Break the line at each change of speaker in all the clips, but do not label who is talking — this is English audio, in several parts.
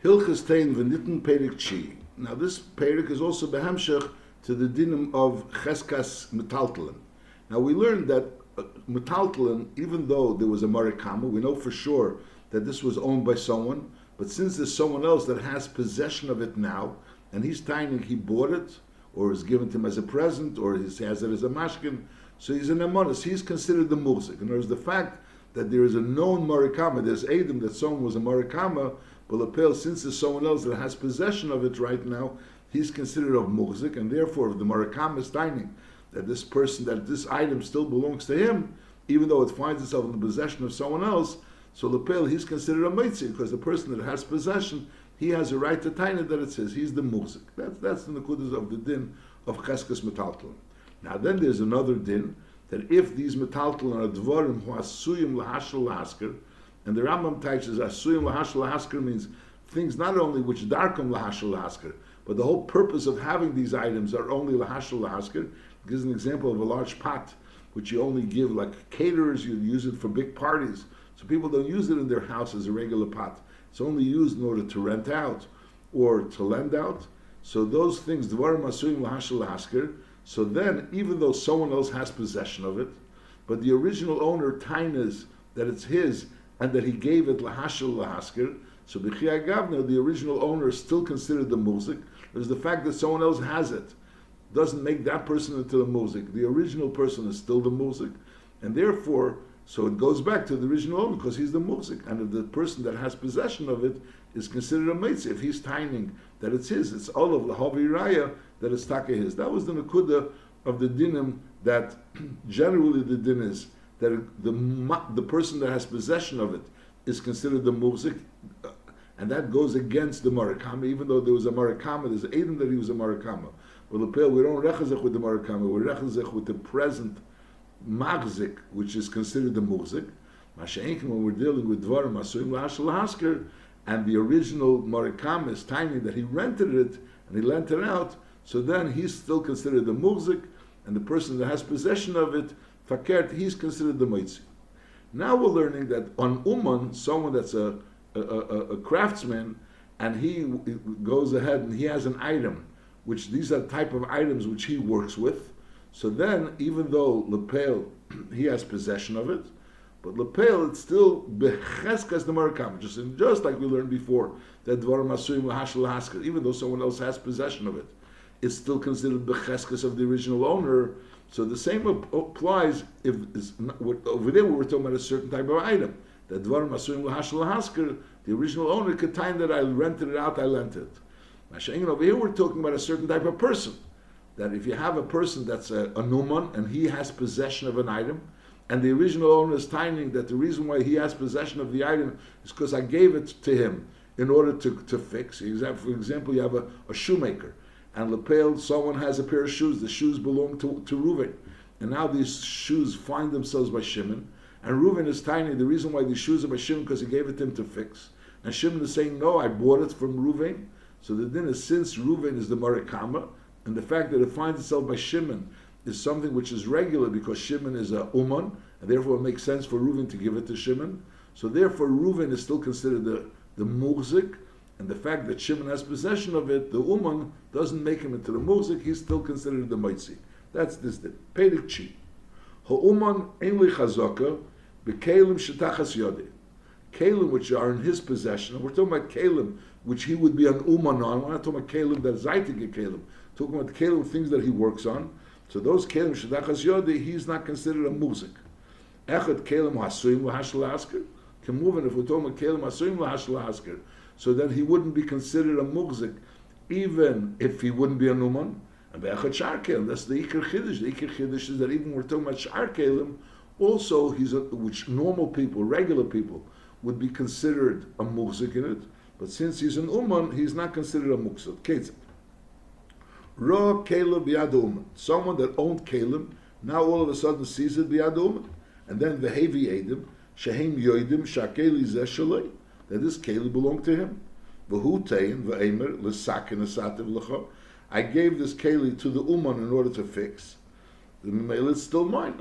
Hilchas Toen V'Nitan Perik Chi. Now this Perik is also behemshech to the dinim of Cheskas Metaltalin. Now we learned that Metaltalin, even though there was a Marikama, we know for sure that this was owned by someone, but since there's someone else that has possession of it now, and he's tiny, he bought it, or is given to him as a present, or he has it as a mashkin, so he's an emonis, he's considered the muzik. In other words, the fact that there is a known marikama, there's Adam that someone was a marikama, but lapel, since there's someone else that has possession of it right now, he's considered of muzik, and therefore if the marikama is tiny, that this person, that this item still belongs to him, even though it finds itself in the possession of someone else, so lapel, he's considered a mitzi, because the person that has possession, he has a right to tiny that it says he's the muzik. That's the nekudas of the din of cheskas metaltalin. Now then there's another din, that if these metaltalin are dvarim who asuyim lahashal lahasker, and the Rambam teaches asuyim lahashal lahasker means things not only which darkum lahashal lahasker, but the whole purpose of having these items are only lahashal lahasker. Gives an example of a large pot, which you only give like caterers, you use it for big parties. So people don't use it in their house as a regular pot. It's only used in order to rent out or to lend out. So those things, dvarim asuyim lahashal lahasker. So then, even though someone else has possession of it, but the original owner tainas that it's his and that he gave it lahashal lahasker, so b'chiyah gavna, the original owner is still considered the muzik. There's the fact that someone else has it doesn't make that person into the muzik. The original person is still the muzik, and therefore, so it goes back to the original owner because he's the muzik, and if the person that has possession of it is considered a mitzvah, if he's tining that it's his, it's all of the havi raya that it's taka his. That was the nekuda of the dinim, that generally the din is that the person that has possession of it is considered the muzik, and that goes against the marakama, even though there was a marakama, there's Adam that he was a marakama. Well, we don't rechazek with the marakama, we rechazek with the present magzik, which is considered the muzik. Masha'enkin, when we're dealing with dvarim asuyim lahashal lahasker, and the original marakama is tiny that he rented it and he lent it out, so then he's still considered the muzik, and the person that has possession of it, fakert, he's considered the moitzi. Now we're learning that on uman, someone that's a craftsman, and he goes ahead and he has an item, which these are the type of items which he works with. So then, even though lepel, he has possession of it, but lepel, it's still becheskas the marakam, just like we learned before, that dvarim asuyim lahashal lahasker, even though someone else has possession of it, it's still considered becheskas of the original owner. So the same applies if over there we were talking about a certain type of item, that dvarim asuyim lahashal lahasker, the original owner could time that I rented it out, I lent it. Over here we're talking about a certain type of person, that if you have a person that's a numan and he has possession of an item, and the original owner is timing that the reason why he has possession of the item is because I gave it to him in order to fix. For example, you have a shoemaker, and lepel, someone has a pair of shoes, the shoes belong to Reuven, and now these shoes find themselves by Shimon, and Reuven is tiny, the reason why these shoes are by Shimon because he gave it to him to fix. And Shimon is saying, no, I bought it from Reuven. So the din is, since Reuven is the marakama, and the fact that it finds itself by Shimon is something which is regular because Shimon is a uman, and therefore it makes sense for Reuven to give it to Shimon. So therefore Reuven is still considered the muzik, and the fact that Shimon has possession of it, the uman, doesn't make him into the muzik, he's still considered the mitzi. That's this din. Perik chi. Ha'uman ein li chazaka, b'kelim shetachas yodeh. Kalim which are in his possession, and we're talking about kalim which he would be an uman on. We're not talking about kalim that zaytik kalim. Talking about kalim things that he works on. So those kalim shadachas yodi, he's not considered a muzik. Echad kalim hasuyim lahashal lahasker. Can move it if we're talking about kalim hasuyim lahashal lahasker. So then he wouldn't be considered a muzik, even if he wouldn't be a uman. And be'echad shar kalim, that's the ikar chiddush. The ikar chiddush is that even we're talking about shar kalim, also which normal people, regular people, would be considered a muzik in it, but since he's an uman, he's not considered a muksud. Ketzat. Ra kelim biyad uman. Someone that owned kelim, now all of a sudden sees it biyad uman. And then the heavy edim, shehem yoidim shakeli zeh shalei, that this kelim belonged to him. V'hu tein v'emer l'sakin asativ l'cha. I gave this keli to the uman in order to fix. The male is still mine.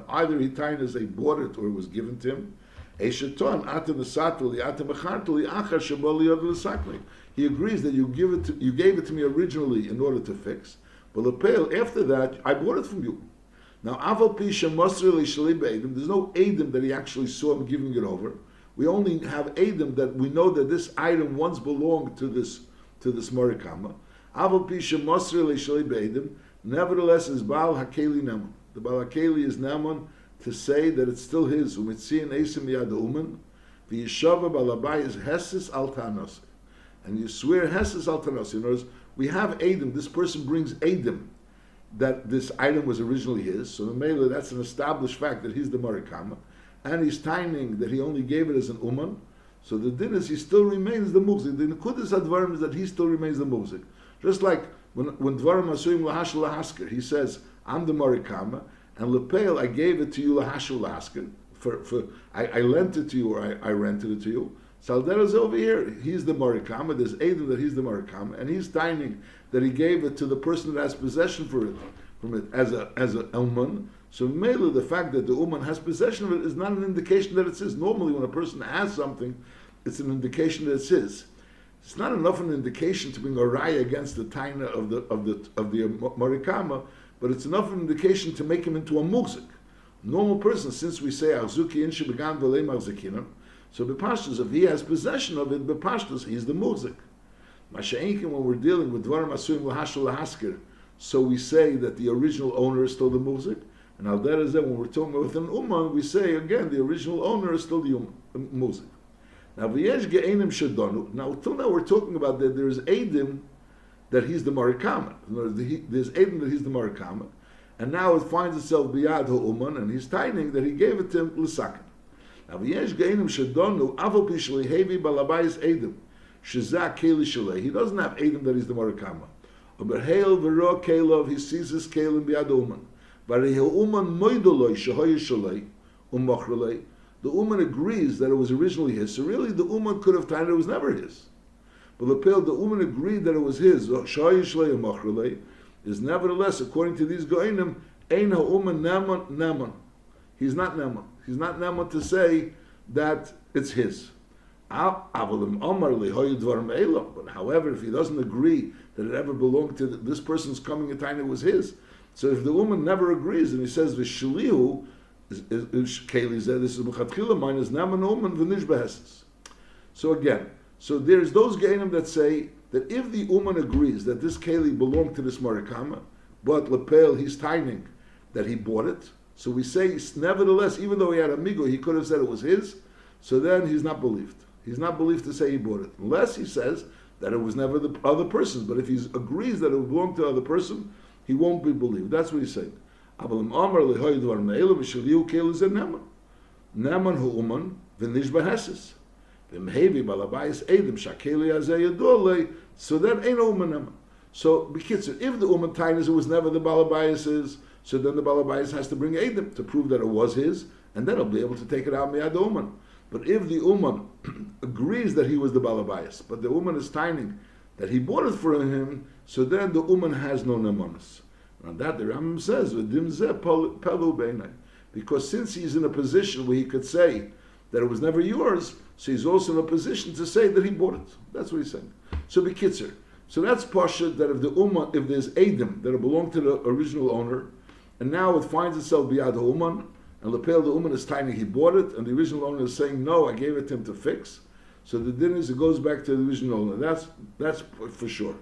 Either he tied as they bought it or it was given to him, Esheton atem esatli atem echartli achar sheboli yod l'sakli. He agrees that you gave it to me originally in order to fix, but lepel after that I bought it from you. Now aval pi shemosri l'shali be'edim. There's no edim that he actually saw him giving it over. We only have edim that we know that this item once belonged to this Morikama. Aval pi shemosri l'shali be'edim. Nevertheless, is Baal Hakeli Naman. The Baal Hakeli is Naman to say that it's still his. Umitzian Esim Yad Uman. V'yishava Balabai is Hesis Altanos. And you swear Hesis Altanos. In other words, we have Adam. This person brings Adam that this item was originally his. So the Mela, that's an established fact that he's the Marikama. And he's timing that he only gave it as an Uman. So the din is he still remains the Muzik. The Nekudas Advarim is that he still remains the Muzik. Just like when Dvarim Asuim Lahash Lahasker, he says, I'm the Marikama, and Lepel, I gave it to you Lahash Lahasker. I lent it to you, or I rented it to you. Saldera's over here, he's the Marikama, there's Adam that he's the Marikama, and he's timing that he gave it to the person that has possession from it as a Uman. So Mela, the fact that the Uman has possession of it is not an indication that it's his. Normally when a person has something, it's an indication that it's his. It's not enough an indication to bring a raya against the taina of the Marikama, but it's enough an indication to make him into a muzik. Normal person, since we say Arzuki Inshi Began V'lei Marzikinam, so Bepashtas, if he has possession of it, Bepashtas, he's the muzik. Masha'inkin, when we're dealing with Dvarim Asuim Lahashul Lahaskir, so we say that the original owner is still the muzik, and al derech zeh, when we're talking with an Uman, we say again the original owner is still the muzik. Now, v'yesh ge'enim shadonu. Now, till now we're talking about that there is edim that he's the Marikama. There's edim that he's the Marikama, and now it finds itself biyad ha'uman, and he's timing that he gave it to him l'sakin. Now, v'yesh ge'enim shadonu aval pi shleihevi balabayis edim shezak keli shalei. He doesn't have edim that he's the Marikama. But hail v'ro kelov, he sees his kelim biyad ha'uman. V'rei ha'uman moidoloi shehoy shalei umachrelei. The Uman agrees that it was originally his. So really, the Uman could have tied it was never his. But the Uman agreed that it was his. Is nevertheless, according to these Goinim, Ein ha'Uman Naman. He's not Naman. He's not Naman to say that it's his. But however, if he doesn't agree that it ever belonged to this person's coming a time it was his, so if the Uman never agrees and he says V'shlihu, Keli said, this is Mechatchila mine is Naman and V'nish Behesis. So again, so there's those Geinim that say that if the Uman agrees that this Keli belonged to this Marikama, but Lepel, he's timing that he bought it, so we say, nevertheless, even though he had a migo, he could have said it was his, so then he's not believed. He's not believed to say he bought it, unless he says that it was never the other person's. But if he agrees that it belonged to the other person, he won't be believed. That's what he's saying. Naman hu'uman v'nish b'hesis v'mhevi balabayis edim shakeli azeh yadolei. So that ain't uman naman. So b'kitzur, if the uman tainas it was never the balabayis's, so then the balabayis has to bring edim to prove that it was his, and then he'll be able to take it out miyad uman. But if the uman agrees that he was the balabayis, but the uman is timing that he bought it for him, so then the uman has no namanis. And that the Rambam says, because since he's in a position where he could say that it was never yours, so he's also in a position to say that he bought it. That's what he's saying. So b'kitzur. So that's Pasha, that if there's Adam that belong to the original owner, and now it finds itself biyad ha'uman, and Lepel the Uman is tiny, he bought it, and the original owner is saying, no, I gave it to him to fix. So the din is, it goes back to the original owner. That's for sure.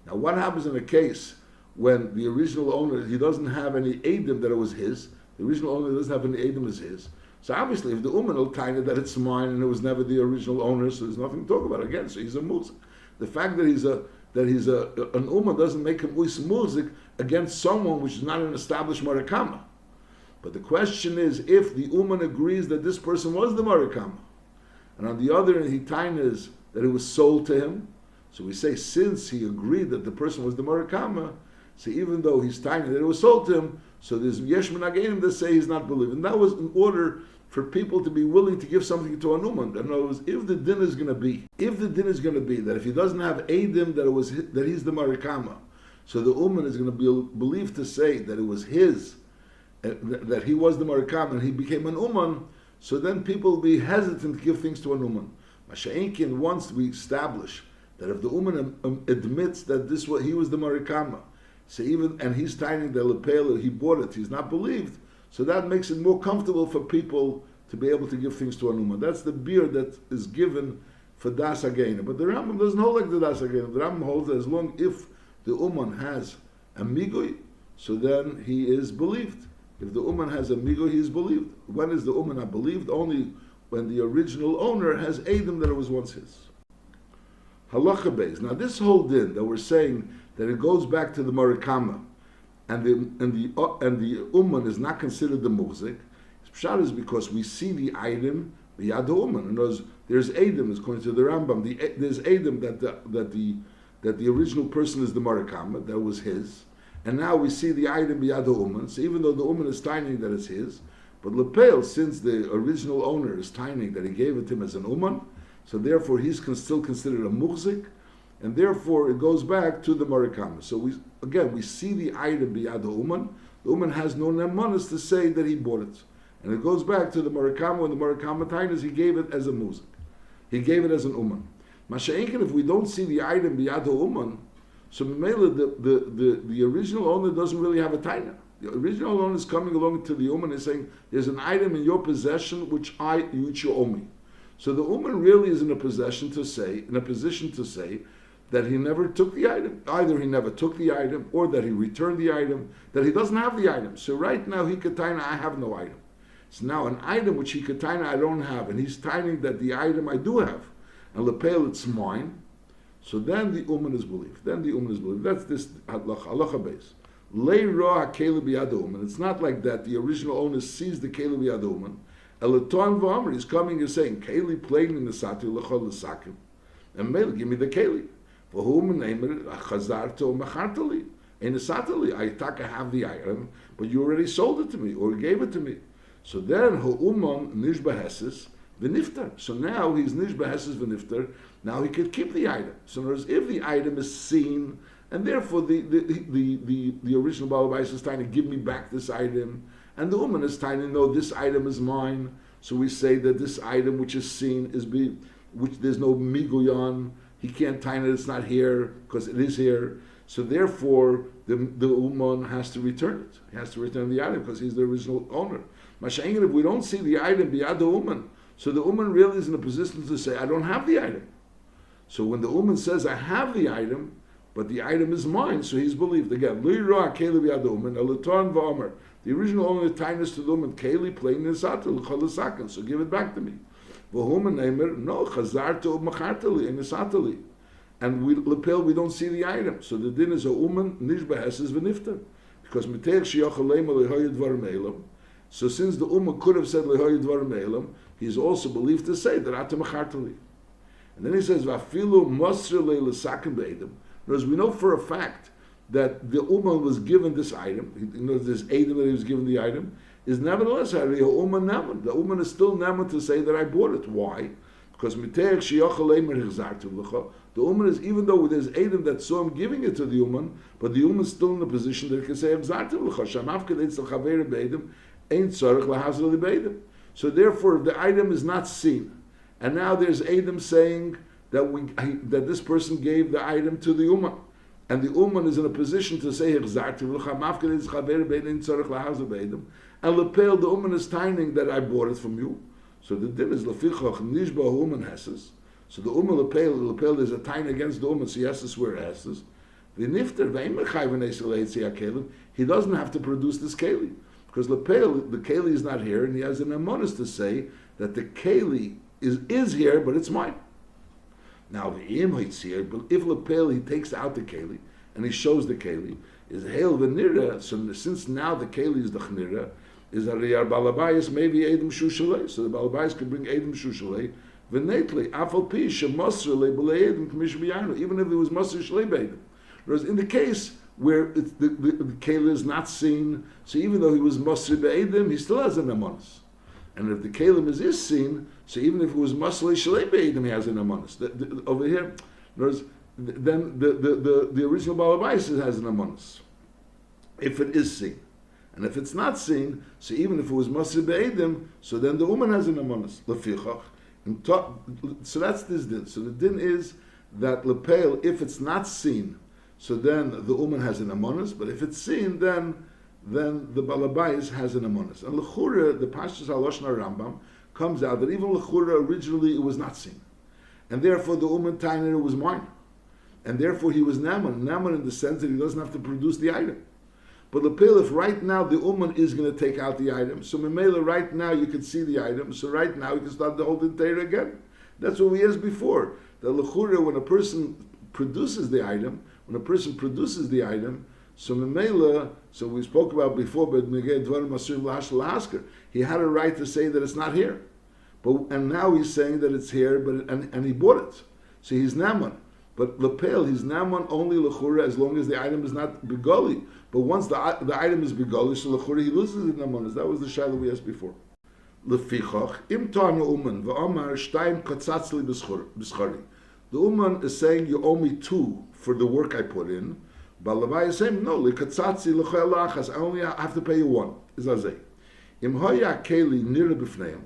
Now what happens in a case when the original owner, he doesn't have any Adam that it was his, the original owner doesn't have any Adam as his. So obviously if the Uman will tiny that it's mine and it was never the original owner, so there's nothing to talk about. Again, so he's a muzik. The fact that he's an Uman doesn't make him us muzik against someone which is not an established Marikama. But the question is, if the Uman agrees that this person was the Marikama, and on the other hand he tines that it was sold to him, so we say since he agreed that the person was the Marikama, so even though he's tiny that it was sold to him, so there's yesh menagenim that say he's not believing. And that was in order for people to be willing to give something to a Uman. In other words, if the din is going to be that if he doesn't have Adim that he's the Marikama, so the Uman is going to be believed to say that it was his, that he was the Marikama and he became an Uman, so then people will be hesitant to give things to an uman. Masha'inkin, once we establish that if the uman admits that he was the marikama, so and he's tiny the lepel, he bought it, he's not believed, so that makes it more comfortable for people to be able to give things to an uman. That's the beer that is given for das agena. But the Rambam doesn't hold like the das agena. The Rambam holds that as long if the uman has a migui, so then he is believed. If the uman has a migui, he is believed. When is the uman not believed? Only when the original owner has edim that it was once his. Halacha beis. Now this whole din that we're saying that it goes back to the marikama, and the uman is not considered the muzik. Pshat is because we see the item b'yad uman. In other words, there's edim, according to the Rambam. There's edim that the original person is the marikama, that was his, and now we see the item b'yad uman. So even though the uman is tiny that it's his, but lepel, since the original owner is tiny that he gave it to him as an uman, so therefore he's still considered a muhzik, and therefore it goes back to the marikama. So we see the item b'yad uman. The uman has no nemanis to say that he bought it. And it goes back to the marikama, when the marikama tainas, he gave it as a muzik. He gave it as an uman. Masha'inkin, if we don't see the item b'yad uman, so the original owner doesn't really have a taina. The original owner is coming along to the uman and saying, there's an item in your possession which you owe me. So the uman really is in a position to say that he never took the item. Either he never took the item, or that he returned the item, that he doesn't have the item. So right now he could taina, I have no item. So now an item which he could taina, I don't have, and he's taining that the item I do have, and lepel, it's mine. So then the uman is believed. That's this halacha base. Lei roa keli b'yad uman. It's not like that. The original owner sees the keli b'yad uman. Toen V'Nitan is coming and saying, keli playing in the sati l'chol l'sakim, and mele, give me the keli. For whom name it chazarto machartali. In the satali, I have the item, but you already sold it to me or gave it to me. So then ha'uman nishbaheses v'niftar. So now he's nishbaheses v'niftar. Now he could keep the item. So in other words, if the item is seen, and therefore the original Baal Bayis is trying to give me back this item, and the woman is trying to know this item is mine. So we say that this item which is seen which there's no miguyan. He can't tie it. It's not here because it is here. So therefore, the uman has to return it. He has to return the item because he's the original owner. Masha'inkin, if we don't see the item beyond the uman, so the uman really is in a position to say, I don't have the item. So when the uman says, I have the item, but the item is mine, so he's believed. Again, the original owner tightness to the uman, keli plain in so give it back to me. No, chazarto machartali in the and we don't see the item. So the din is a uman nishbaheses v'niftar. Because mitech shiyachalem lehoyed dvarim elam. So since the uman could have said lehoyed dvarim elam, he's also believed to say that ata machartali. And then he says vafilu mosre le'lesakim be'edem. Whereas we know for a fact that the uman was given this item. You know, this edom that he was given the item is nevertheless a uman naman. The uman is still naman to say that I bought it. Why? Because mitech shiyachalem lehoyed lecha. The uman is, even though there's Adam that saw him giving it to the uman, but the uman is still in the position that he can say, so therefore, if the item is not seen, and now there's Adam saying that this person gave the item to the uman, and the uman is in a position to say, and lepel, the uman is timing that I bought it from you. So the din is lefichach nishba uman heses. So the uman lepel, there's a time against the uman, so he has to swear heses. The nifter he doesn't have to produce this keli because the keli is not here, and he has an amonis to say that the keli is here, but it's mine. Now if lepel he takes out the keli and he shows the keli is hail v'nira. So since now the keli is the chnira, is that the balabayis maybe edim shushalei. So the balabayis could bring edim shushalei. V'netli afal pi shemasr lebelei edim k'mish b'yanu. Even if it was masr shlei b'edim. Whereas in the case where the keli is not seen, so even though he was masr b'edim, he still has an amonis. And if the kelim is seen, so even if it was masr shlei b'edim, he has an amonis. Over here, whereas then the original balabais has an amonis if it is seen. And if it's not seen, so even if it was Masir Be'edim, so then the woman has an amonis. Lefichach. So that's this din. So the din is that Lepeil, if it's not seen, so then the woman has an amonis, but if it's seen, then the Balabais has an amonis. And L'chura, the Pashtus HaLoshon Rambam, comes out that even L'chura, originally it was not seen. And therefore the woman Tainer was mine. And therefore he was Naman. Naman in the sense that he doesn't have to produce the item. But Lepil, if right now the Uman is going to take out the item, so Memela, right now you can see the item, so right now you can start the whole Teira again. That's what we asked before. The Lechura, when a person produces the item, so Memela, so we spoke about before, but he had a right to say that it's not here. And now he's saying that it's here, and he bought it. So he's Naman. But Lepel, he's Naman only Lechura as long as the item is not Begoli. But once the item is Begoli, so Lechura, he loses it Namanas. That was the Shaila we asked before. Lefichach, im Tana Uman, v'amar shtayim katzatzli b'schari. The Uman is saying, you owe me 2 for the work I put in. Balavai is saying, no, lekatzatzi l'choel lachas, I only have to pay you 1. Is azay. Im hoya keli nira b'fneim.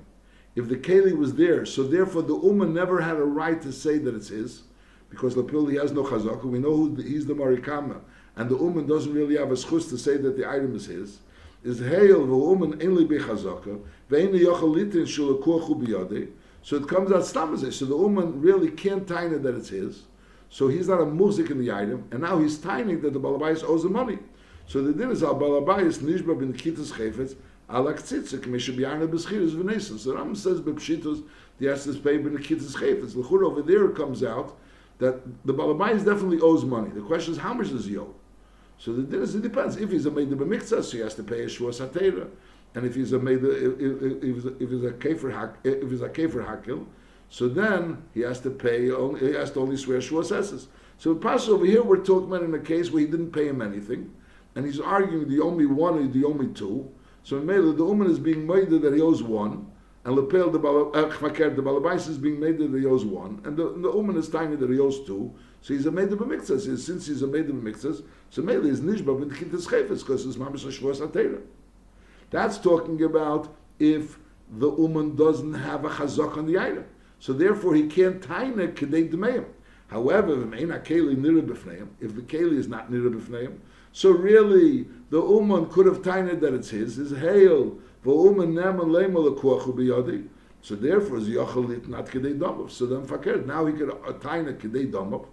If the keli was there, so therefore the Uman never had a right to say that it's his. Because Lapil, he has no chazaka. We know he's the marikama, and the uman doesn't really have a schus to say that the item is his. Is hail the uman only be chazaka ve'in yochel litin shulakuchu biyade. So it comes out stamazeh. So the uman really can't tine that it's his. So he's not a muzik in the item, and now he's tining that the balabais owes the money. So the din is al balabais nishba bin kitas chayfetz alak tzitzik misha b'yarna b'schiras v'nesan. So Ram says b'pshitos the has to pay bin kitas chayfetz. L'chur over there it comes out that the balabais definitely owes money. The question is, how much does he owe? So the din is, it depends. If he's a meid b'miktzah, so he has to pay a shua satera, and if he's a meid, if he's a kefer hakil, so then he has to pay. He has to only swear shua sesses. So Pasha over here, we're talking about in a case where he didn't pay him anything, and he's arguing the only 1 or the only 2. So in Mela, the woman is being made that he owes 1. And Lepel, the Balabais is being made that he owes 1, and the woman is tiny that he owes 2. So he's a made of a mixas. Since he's a made of a mixas, so Mele is nishba with kitas chayfetz because it's mamish shvus atera. That's talking about if the woman doesn't have a chazak on the item, so therefore he can't tiny kedei dmeim. However, if the keli is not nira b'fneim, so really the woman could have tiny that it's his. Is hail. So therefore, is Yochalit not Kedei Domov. So then fakir. Now he could taina Kedei Domov.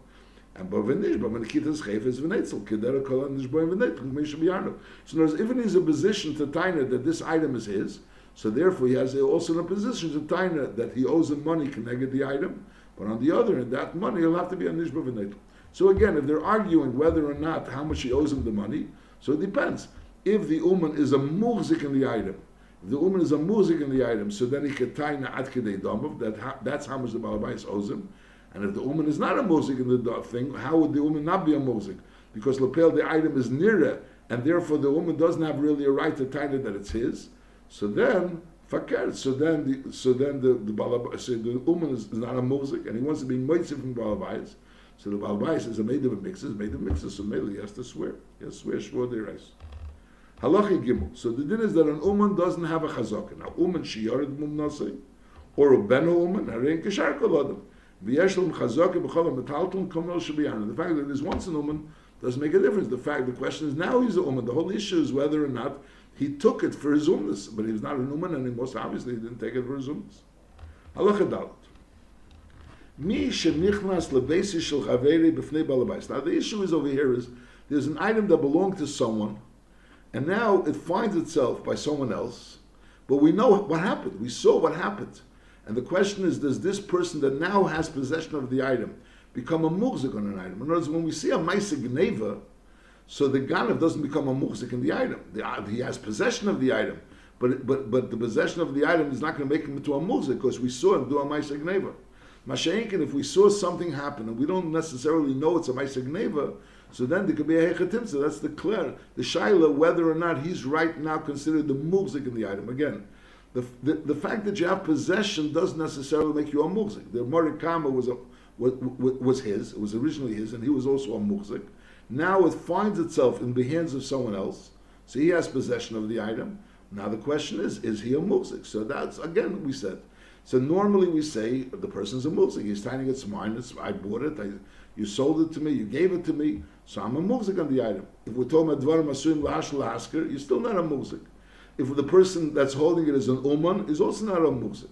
And Bavinish, but when the Kitas Chayf is Venetzel, Kedera Kolan Nishboy Venetzel, Mesha Biyarno. So in other words, even he's in a position to taina that this item is his, so therefore he has also in a position to taina that he owes him money connected the item, but on the other hand, that money will have to be on Nishboy Venetzel. So again, if they're arguing whether or not how much he owes him the money, so it depends. If the Uman is a muzik in the item, if the woman is a muzik in the item, so then he can tie na'at kedei domov. That's how much the balabais owes him. And if the woman is not a muzik in the thing, how would the woman not be a muzik? Because lepel the item is nira, and therefore the woman doesn't have really a right to tie it that it's his. So then fakir. So then the woman is not a muzik, and he wants to be moitziv from balabais. So the balabais is a made of a mixes. So maybe he has to swear. He has to swear shvur derais. Halachi Gimel. So the din is that an uman doesn't have a chazaka. Now, uman shiyared mum nasei, or a beno uman, harein kishar kolodem. V'yeshlum chazaka b'cholam metalton komel shabiyana. The fact that there's once an uman doesn't make a difference. The question is now he's a uman. The whole issue is whether or not he took it for his umness. But he's not an uman, and most obviously he didn't take it for his umness. Halacha dalet. Mi shenichnas lebeisi shel chaveri b'fnei balabais. Now the issue is over here is there's an item that belonged to someone, and now it finds itself by someone else, but we know what happened. We saw what happened. And the question is, does this person that now has possession of the item become a muhzik on an item? In other words, when we see a maisig gneva, so the ganav doesn't become a muhzik in the item. He has possession of the item, but the possession of the item is not going to make him into a muhzik because we saw him do a maisig gneva. Masha'inkin, if we saw something happen and we don't necessarily know it's a maisig gneva, so then there could be a hechatim. So that's the shaila whether or not he's right now considered the muhzik in the item. Again, the fact that you have possession doesn't necessarily make you a muhzik. The morikama was his. It was originally his, and he was also a muhzik. Now it finds itself in the hands of someone else. So he has possession of the item. Now the question is he a muzik? So that's, again, we said. So normally we say the person's a muzik. He's trying to get some wine. I bought it. You sold it to me. You gave it to me. So I'm a muzik on the item. If we're talking about dvarim asuim lahashul lahasker, you're still not a muzik. If the person that's holding it is an uman, is also not a muzik.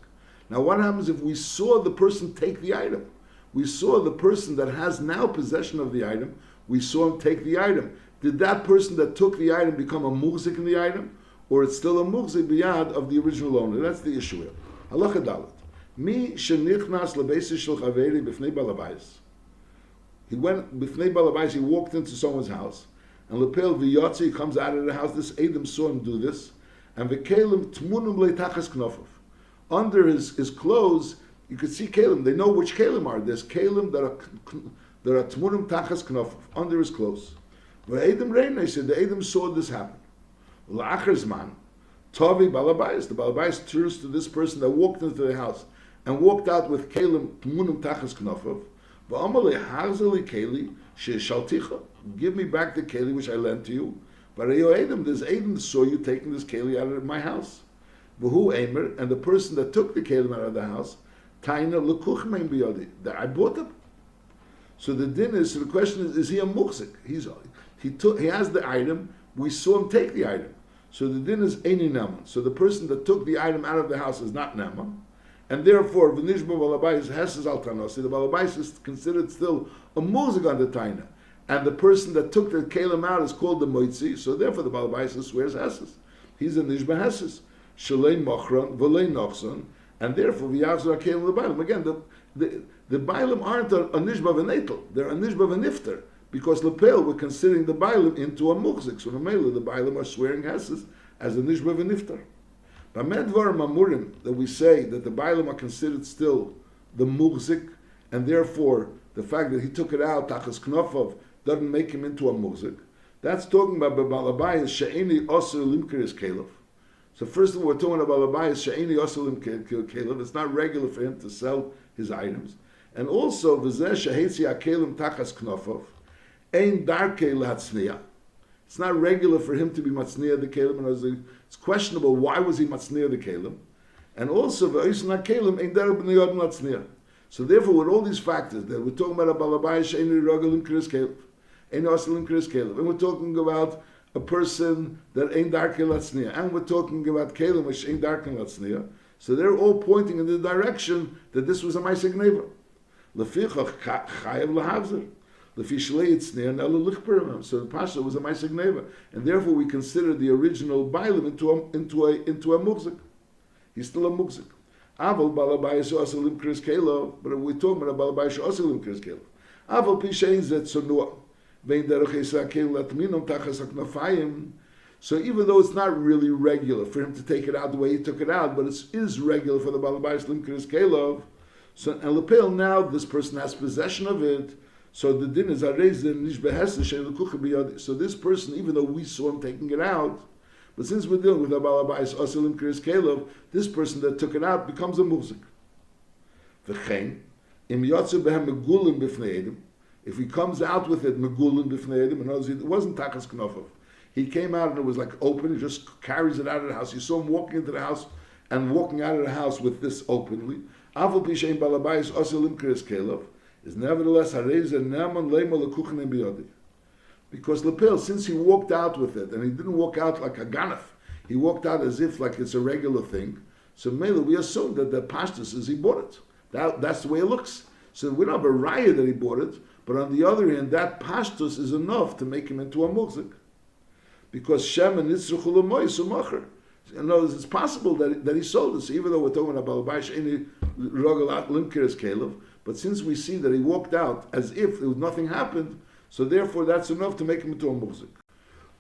Now what happens if we saw the person take the item? We saw the person that has now possession of the item. We saw him take the item. Did that person that took the item become a muzik in the item? Or it's still a muzik biyad of the original owner? That's the issue here. Halacha dalet. Mi shenichnas lebeis shel chaveri b'fnei balabais. He went b'fnei balabais. He walked into someone's house, and lepel v'yotzi, he comes out of the house. This Adam saw him do this, and v'kelim tmunum leitachas knofov. Under his clothes, you could see kelim. They know which kelim are. There's kelim that are tmunum tachas knofov under his clothes. V'Adam rein, they said the Adam saw this happen. L'achar Tavi balabais. The balabais turns to this person that walked into the house and walked out with kelim tmunum tachas knofov. V'amalei harzeli keli she'shalticha. Give me back the keli which I lent to you. But Adam, this Adam saw you taking this keli out of my house. V'hu emer, and the person that took the kelim out of the house, taina l'kuch mein biyodi. That I bought them. So the din is. So the question is he a muhzik? He has the item. We saw him take the item. So the din is eini neman. So the person that took the item out of the house is not neman, and therefore v'nishba balabais hesses al tanosi. The balabais is considered still a muzik on the taina, and the person that took the kelim out is called the moitzi. So therefore the balabais swears hesses. He's a nishba hesses. Shalei mochron v'lei nochson, and therefore v'yachzor kelim lebailim. Again, the bailim aren't a nishba v'netel; they're a nishba v'nifter. Because lepel, we're considering the bailim into a muhzik. So the bailim are swearing hesses as a nishba v'niftar. But medvar mamurim, that we say that the bailim are considered still the muhzik, and therefore the fact that he took it out, tachas knofov, doesn't make him into a muhzik. That's talking about balabayis she'eni osir limkeris kelev. So first of all, we're talking about balabayis she'eni osir limkeris kelev. It's not regular for him to sell his items. And also, v'zeh she'hetzi ha'kelim tachas knofov, ein darkei lahatzniya. It's not regular for him to be matzniya the kelim, and it's questionable why was he matzniya the kelim, and also v'oisna kelim ein darkei b'nei yodin latzniya. So therefore, with all these factors, that we're talking about a balabayis ein rogalim kris kelim, ein osalim kris kelim, and we're talking about a person that ein darkei latzniya, and we're talking about kelim which ein darkei latzniya. So they're all pointing in the direction that this was a ma'aseh gneva. Lefichach chayav lahavzer. So the pasha was a ma'aseh gneva, and therefore we consider the original bailim into a muhzik. He's still a muhzik. Aval balabayis osalim kris kelo, but we're talking about balabayis osalim kris kelo. Aval pishein zet sonua vein derech yisrakel latminom tachas haknafayim. So even though it's not really regular for him to take it out the way he took it out, but it is regular for the balabayis lim kris kelo. So and lepel, now this person has possession of it. So the din is so this person, even though we saw him taking it out, but since we're dealing with a balabais osalim kris kelov, this person that took it out becomes a muhzik. If he comes out with it megulim b'fnei edim, in other words, it wasn't tachas knofov. He came out and it was like open. He just carries it out of the house. You saw him walking into the house and walking out of the house with this openly. Avol pishein balabais osalim kris kelov. Is nevertheless because lepel, since he walked out with it, and he didn't walk out like a ganef, he walked out as if like it's a regular thing. So mele, we assume that the pashtus is he bought it. That's the way it looks. So we don't have a raya that he bought it, but on the other hand, that pashtus is enough to make him into a muhzik. Because shem and nitzruchu l'moy sumacher. In other words, it's possible that he sold it. So even though we're talking about balabayis any rogalat limkeres kelev, but since we see that he walked out as if nothing happened, so therefore that's enough to make him into a muhzik.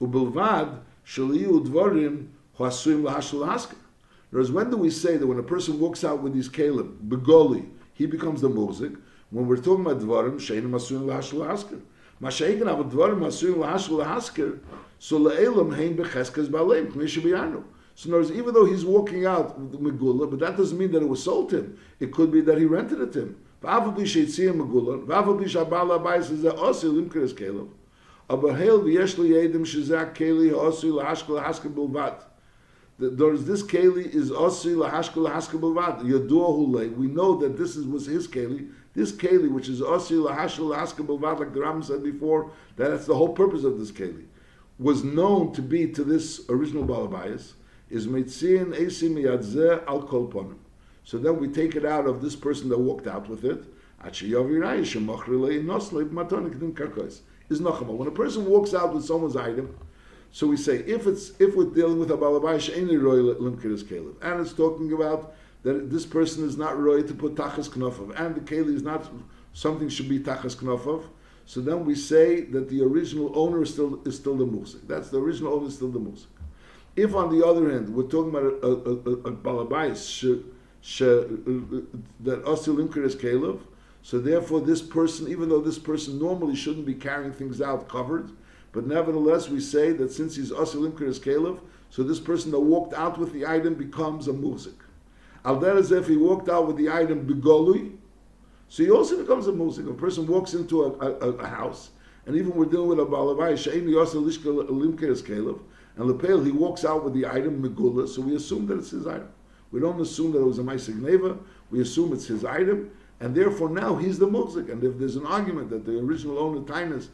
Ubelvad shaliyu dvarim hasuim lahashul hasker. Whereas when do we say that when a person walks out with these kelim begoli, he becomes the muhzik? When we're talking about dvarim sheinim hasuim lahashul hasker, mashaykin av dvarim hasuim lahashul hasker, so leelam hein becheskes baleim k'mei shebiyanu. So in other words, even though he's walking out with the megula, but that doesn't mean that it was sold to him. It could be that he rented it to him. Abahel v'yesh li yedim shezak keli ha'osui lahashkel haska bilvat. There's this keli is osui lahashkel haska bilvat. Yadua hulei. We know that this was his keli. This keli, which is osui lahashkel haska bilvat, like the Rambam said before, that's the whole purpose of this keli, was known to be to this original balabayas, is meitziin esim yadzeh al kol ponim. So then we take it out of this person that walked out with it. Is nachama. When a person walks out with someone's item, so we say if we're dealing with a balabayas she'eni roy limkeres kelev, and it's talking about that this person is not roy to put tachas knofov, and the keli is not something should be tachas knofov. So then we say that the original owner is still the muhsik. That's the original owner is still the muhsik. If on the other hand we're talking about a balabayas that asil limkeres kelev, so therefore this person, even though this person normally shouldn't be carrying things out covered, but nevertheless we say that since he's asil limkeres kelev, so this person that walked out with the item becomes a muhsik. Al that is if he walked out with the item begolui, so he also becomes a muhsik. If a person walks into a house, and even we're dealing with a balabai she'eni asil limkeres kelev, and lepel he walks out with the item megula, so we assume that it's his item. We don't assume that it was a ma'aseh gneva. We assume it's his item, and therefore now he's the muhsik. And if there's an argument that the original owner tainas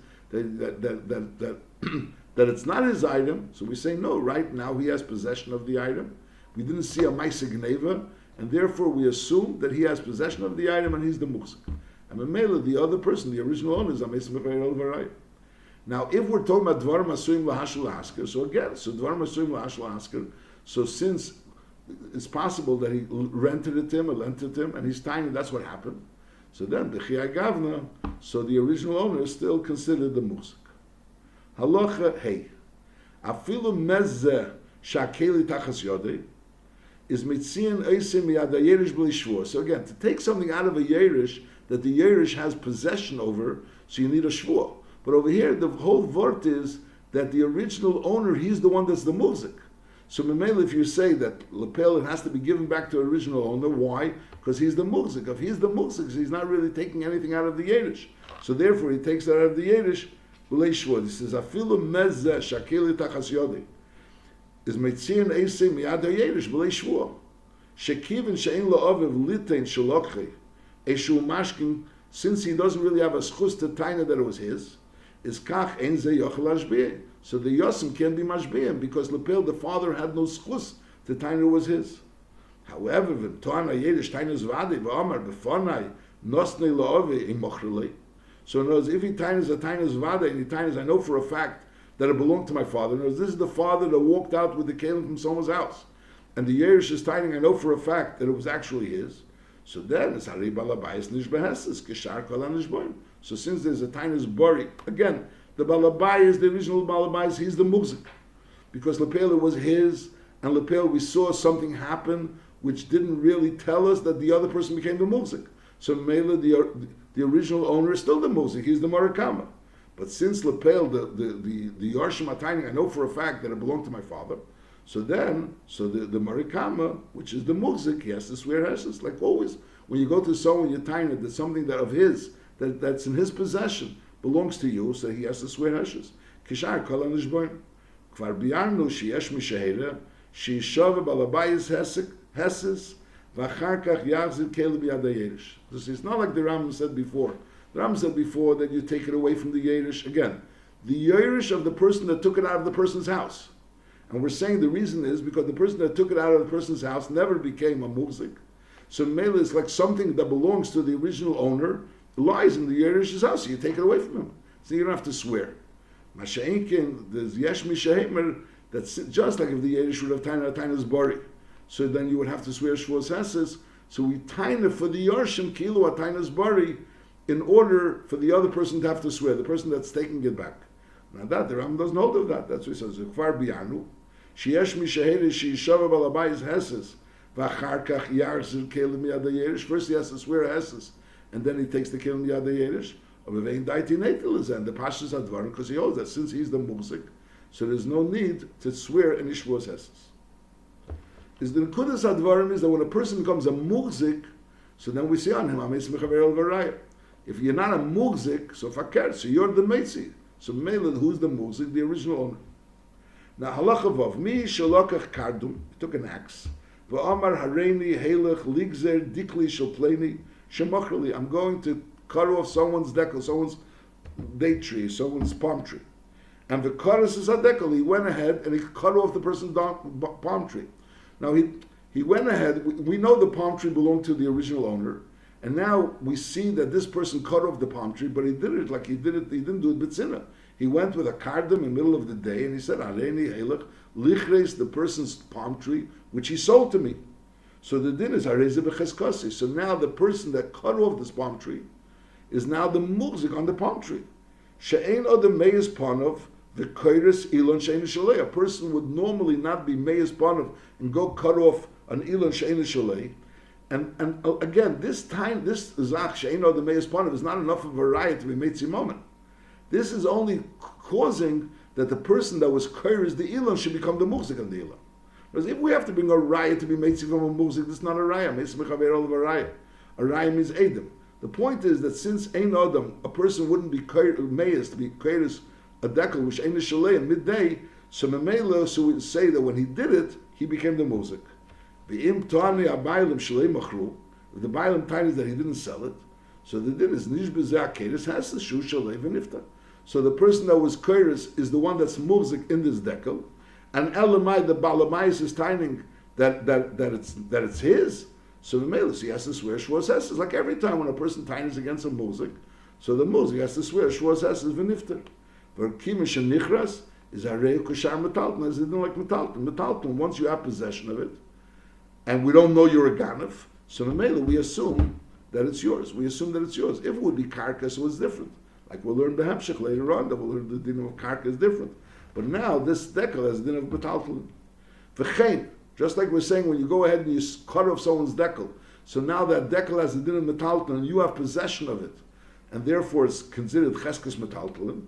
that it's not his item, so we say no. Right now he has possession of the item. We didn't see a ma'aseh gneva, and therefore we assume that he has possession of the item and he's the muhsik. And Mamela, the other person, the original owner, is a ma'aseh mechayer v'rayah. Now, if we're talking about dvarim asuim lahashul hasker, so again, so dvarim asuim lahashul hasker, so since it's possible that he rented it to him or lent it to him, and he's tiny, that's what happened. So then, the Chiyai Gavna, so the original owner is still considered the muhsik. Halacha, hey, afilu mezeh shakeli tachas yodei, is mitzian eisim yad hayerish b'li shvur. So again, to take something out of a yerish that the yerish has possession over, so you need a shvur. But over here, the whole vort is that the original owner, he's the one that's the muhsik. So Memele, if you say that lapel, it has to be given back to the original owner, why? Because he's the muhsik. If he's the muhsik, he's not really taking anything out of the yerish. So therefore, he takes that out of the yerish. He says, "Afilu mezeh shakeli tachas yodi is metzion eisim miyad hayerish b'lei shvua shekivin she'en la'aviv litein shalokchi eshu mashkin, since he doesn't really have a schus to taina that it was his, is kach ein ze yochel hashbiyeh." So the Yosim can be mashbiyim because Lepil, the father, had no schus. The taina was his. However, when Toana Yedish taina zvadi v'amar b'fonai nosnei la'ove imochrelei. So in other words, if he tainas a taina zvadi and he tainas, I know for a fact that it belonged to my father. In other words, this is the father that walked out with the kelim from someone's house, and the Yerish is taining, I know for a fact that it was actually his. So then it's hari balabayis nishbeheses kishar kol hanishboim. So since there's a tainas bari, again, the balabayis, the original balabayis, he's the muhsik. Because Lepel was his, and Lepel we saw something happen which didn't really tell us that the other person became the muhsik. So Mela, the original owner is still the muhsik, he's the marakama. But since Lepel, the Yarshim Ataining, I know for a fact that it belonged to my father, so the marikama, which is the muhsik, he has to swear heshes. Like always, when you go to someone, you're tiny, that's something that of his, that's in his possession, belongs to you, so he has to swear heshes. Kishar kol hanishboim. Kvar biyarnu sheyesh mishahera, sheyishava balabayis heses, v'achar kach yachzir kele b'yad hayerish. It's not like the Rambam said before. The Rambam said before that you take it away from the yerish. Again, the yerish of the person that took it out of the person's house. And we're saying the reason is because the person that took it out of the person's house never became a muhsik. So Mela is like something that belongs to the original owner, lies in the Yerish's house, so you take it away from him. So you don't have to swear. Masha'inkin, there's Yesh Mishahemer, that's just like if the Yerish would have Taina's Bari. So then you would have to swear Shvos Heses. So we Taina for the Yarshim Kilo at Taina's Bari in order for the other person to have to swear, the person that's taking it back. Now that, the Rambam doesn't hold of that. That's what he says. Kvar Biyanu, Sheyesh Mishahemer, Sheyishava Balabayis Heses, V'achar Kach Yarzir Kele Miyad Yerish. First he has to swear Heses, and then he takes the Kele Miyad Yerish. And the Pashas Advarim, because he holds that since he's the muhsik, so there's no need to swear any Shvos Heses. Is the Nekudas Advarim is that when a person becomes a muhsik, so then we say on him, if you're not a muhsik, so fakir, so you're the meitzi. So Mela, who's the muzik? The original owner. Now halacha vav, mi shalokach kardum, he took an axe. V'amar hareini helech ligzer dikli shalpleni shemachrali. I'm going to cut off someone's decal, someone's date tree, someone's palm tree. And the karas is a decal. He went ahead and he cut off the person's palm tree. Now he went ahead. We know the palm tree belonged to the original owner, and now we see that this person cut off the palm tree, but he did it like he did it. He didn't do it b'tzina. He went with a kardam in the middle of the day, and he said, "Areini helech lichreis," the person's palm tree, which he sold to me. So the din is hareze b'cheskasi. So now the person that cut off this palm tree is now the muzik on the palm tree. She'ein odem meiz panov the koiris ilon she'ein shalei. A person would normally not be meiz panov and go cut off an ilon she'ein shalei. And again, this zach she'ein odem meiz panov is not enough of a riot to be meitzi moment. This is only causing that the person that was koiris the ilon should become the muzik on the ilon. Because if we have to bring a riot to be meitzi from a muzik, this is not a riot. Meitzi mechaver of a riot. A riot means edim. The point is that since ein adam, a person wouldn't be meiz to be koiris a dekel which ain't a shalei in midday, so memela, so we say that when he did it, he became the muzik. The im tani abaylim shalei machru. The baylim tiny is that he didn't sell it. So the din is nish bezeh keres has the shu shalei v'nifta. So the person that was koiris is the one that's muzik in this dekel, and elamai the balamais is tining that it's his. So memela, so he has to swear shvos hesses. Like every time when a person tines against a muzik, so the muzik has to swear shvos hesses v'nifta. But kimish and nichras is arei kushar metalton. As it didn't like metalton. Metalton, once you have possession of it, and we don't know you're a ganav, so memela we assume that it's yours. We assume that it's yours. If it would be karkas, it was different. Like we'll learn behemshech later on, that we'll learn the din of karka is different. But now this dekel has the din of metalton. V'chein, just like we're saying when you go ahead and you cut off someone's dekel, so now that dekel has the din of metalton and you have possession of it, and therefore it's considered cheskes metalton.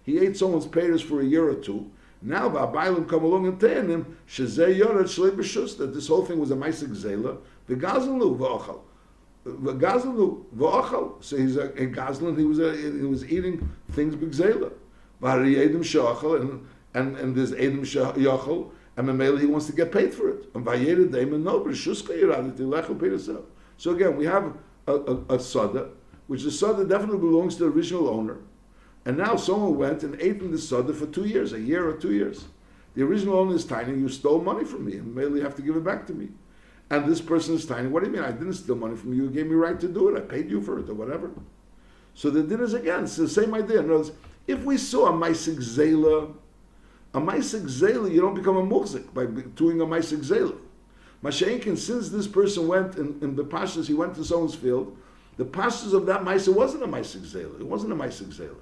He ate someone's payers for a year or two. Now the Abaylim come along and tell him that this whole thing was a Maisik Zela. The Gazelu v'achal. So he's a Gazlan. He was eating things b'gzela. And there's Edom Shachal, and Mamela he wants to get paid for it. So again, we have a sada, which the sada definitely belongs to the original owner, and now someone went and ate in the sada for 2 years, a year or 2 years. The original owner is tiny, you stole money from me, and maybe you have to give it back to me. And this person is tiny, what do you mean? I didn't steal money from you, you gave me right to do it, I paid you for it, or whatever. So the din is again, it's the same idea. In other words, if we saw a Maisik Zela, you don't become a muhzik by doing a Maisik Zela. Masha'inkin, since this person went in the pashas, he went to someone's field, the pashas of that Maisa wasn't a Maisik Zela. It wasn't a Maisik Zela.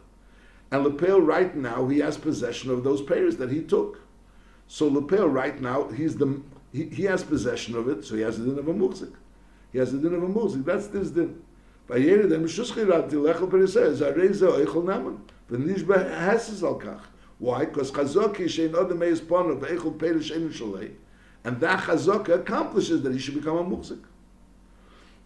And Lepel right now, he has possession of those payers that he took. So Lepel right now, he has possession of it, so he has the din of a muhzik. He has the din of a muhzik. That's this din. Why? Because chazaki shein odem meis pono ve'echol perish shein shalei. And that chazaka accomplishes that he should become a muhzik.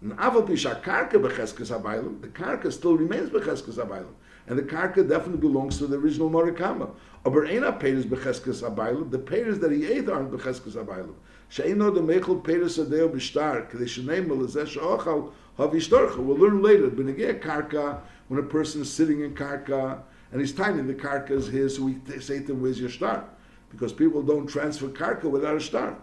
And aval pisha karka becheskes habaylim, the karka still remains becheskes habaylim, and the karka definitely belongs to the original morikama. Aber eina peiris becheskes habaylim, the peiris that he ate aren't becheskes habaylim. Sheino the mechol peiris adeo b'shtar, k'dei shenei melazeh she'ochal havishtorcha. We'll learn later. B'negei karka, when a person is sitting in karka and he's tiny, the karka is his, so we say to him, "Where's your star?" Because people don't transfer karka without a star.